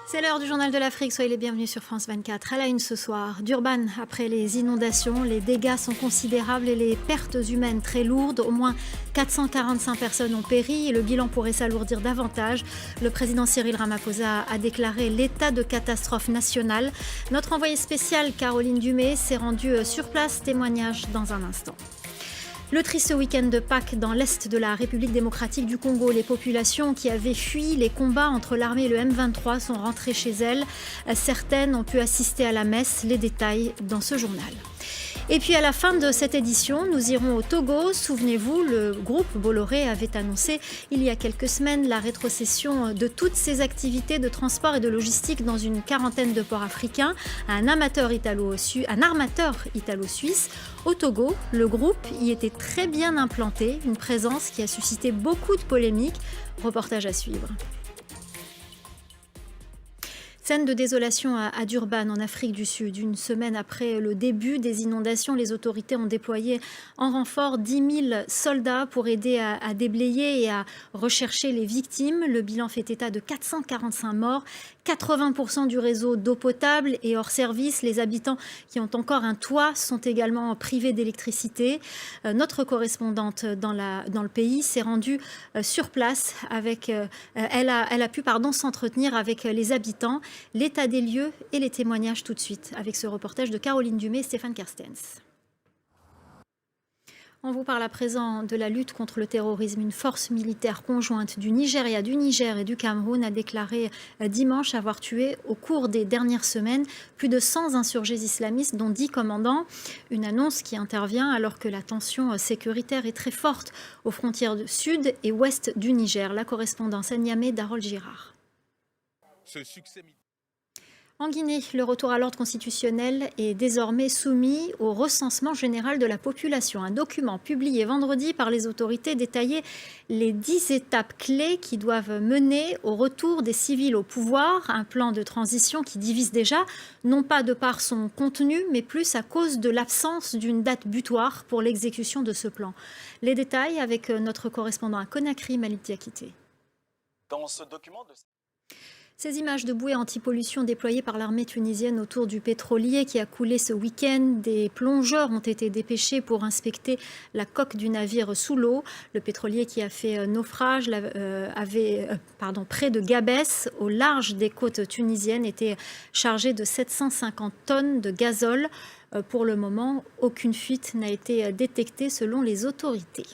C'est l'heure du journal de l'Afrique, soyez les bienvenus sur France 24. À la une ce soir, Durban, après les inondations, les dégâts sont considérables et les pertes humaines très lourdes. Au moins 445 personnes ont péri et le bilan pourrait s'alourdir davantage. Le président Cyril Ramaphosa a déclaré l'état de catastrophe nationale. Notre envoyée spéciale Caroline Dumais s'est rendue sur place, témoignage dans un instant. Le triste week-end de Pâques dans l'est de la République démocratique du Congo. Les populations qui avaient fui les combats entre l'armée et le M23 sont rentrées chez elles. Certaines ont pu assister à la messe. Les détails dans ce journal. Et puis à la fin de cette édition, nous irons au Togo. Souvenez-vous, le groupe Bolloré avait annoncé il y a quelques semaines la rétrocession de toutes ses activités de transport et de logistique dans une quarantaine de ports africains à un armateur italo-suisse. Au Togo, le groupe y était très bien implanté, une présence qui a suscité beaucoup de polémiques. Reportage à suivre. Scène de désolation à Durban, en Afrique du Sud. Une semaine après le début des inondations, les autorités ont déployé en renfort 10 000 soldats pour aider à déblayer et à rechercher les victimes. Le bilan fait état de 445 morts, 80% du réseau d'eau potable est hors service. Les habitants qui ont encore un toit sont également privés d'électricité. Notre correspondante dans le pays s'est rendue sur place. Elle a pu s'entretenir avec les habitants. L'état des lieux et les témoignages tout de suite avec ce reportage de Caroline Dumais et Stéphane Kerstens. On vous parle à présent de la lutte contre le terrorisme. Une force militaire conjointe du Nigeria, du Niger et du Cameroun a déclaré dimanche avoir tué au cours des dernières semaines plus de 100 insurgés islamistes, dont 10 commandants. Une annonce qui intervient alors que la tension sécuritaire est très forte aux frontières sud et ouest du Niger. La correspondance à Niamey d'Harold Girard. En Guinée, le retour à l'ordre constitutionnel est désormais soumis au recensement général de la population. Un document publié vendredi par les autorités détaillait les 10 étapes clés qui doivent mener au retour des civils au pouvoir. Un plan de transition qui divise déjà, non pas de par son contenu, mais plus à cause de l'absence d'une date butoir pour l'exécution de ce plan. Les détails avec notre correspondant à Conakry, Malik Diakité. Dans ce document Ces images de bouées anti-pollution déployées par l'armée tunisienne autour du pétrolier qui a coulé ce week-end, des plongeurs ont été dépêchés pour inspecter la coque du navire sous l'eau. Le pétrolier qui a fait naufrage près de Gabès, au large des côtes tunisiennes, était chargé de 750 tonnes de gazole. Pour le moment, aucune fuite n'a été détectée selon les autorités.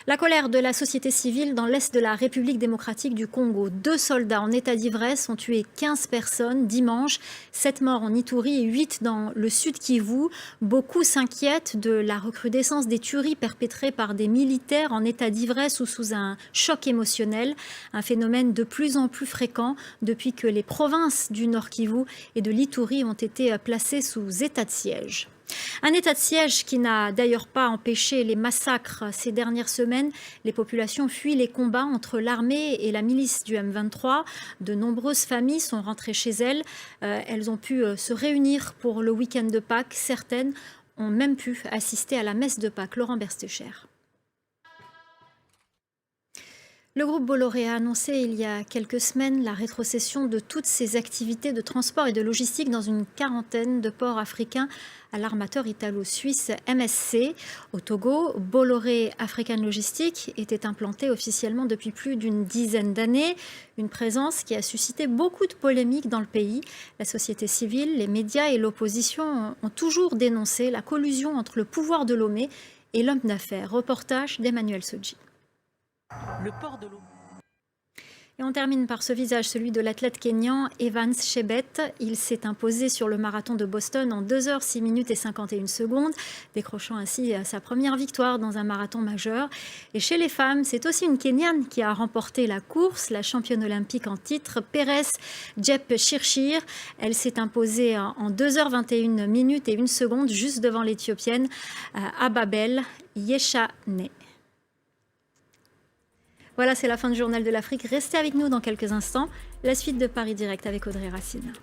La colère de la société civile dans l'est de la République démocratique du Congo. 2 soldats en état d'ivresse ont tué 15 personnes dimanche, 7 morts en Ituri et 8 dans le sud Kivu. Beaucoup s'inquiètent de la recrudescence des tueries perpétrées par des militaires en état d'ivresse ou sous un choc émotionnel. Un phénomène de plus en plus fréquent depuis que les provinces du nord Kivu et de l'Ituri ont été placées sous état de siège. Un état de siège qui n'a d'ailleurs pas empêché les massacres ces dernières semaines. Les populations fuient les combats entre l'armée et la milice du M23. De nombreuses familles sont rentrées chez elles. Elles ont pu se réunir pour le week-end de Pâques. Certaines ont même pu assister à la messe de Pâques. Laurent Berstecher. Le groupe Bolloré a annoncé il y a quelques semaines la rétrocession de toutes ses activités de transport et de logistique dans une quarantaine de ports africains à l'armateur italo-suisse MSC. Au Togo, Bolloré African Logistics était implanté officiellement depuis plus d'une dizaine d'années. Une présence qui a suscité beaucoup de polémiques dans le pays. La société civile, les médias et l'opposition ont toujours dénoncé la collusion entre le pouvoir de Lomé et l'homme d'affaires. Reportage d'Emmanuel Sodji. Le port de l'eau. Et on termine par ce visage, celui de l'athlète kényan Evans Chebet. Il s'est imposé sur le marathon de Boston en 2 h 6 minutes et 51 secondes, décrochant ainsi sa première victoire dans un marathon majeur. Et chez les femmes, c'est aussi une Kenyane qui a remporté la course, la championne olympique en titre, Pérez Jep Chirchir. Elle s'est imposée en 2 h 21 minutes et 1 seconde, juste devant l'Éthiopienne Ababel Yeshane. Voilà, c'est la fin du journal de l'Afrique. Restez avec nous dans quelques instants. La suite de Paris Direct avec Audrey Racine.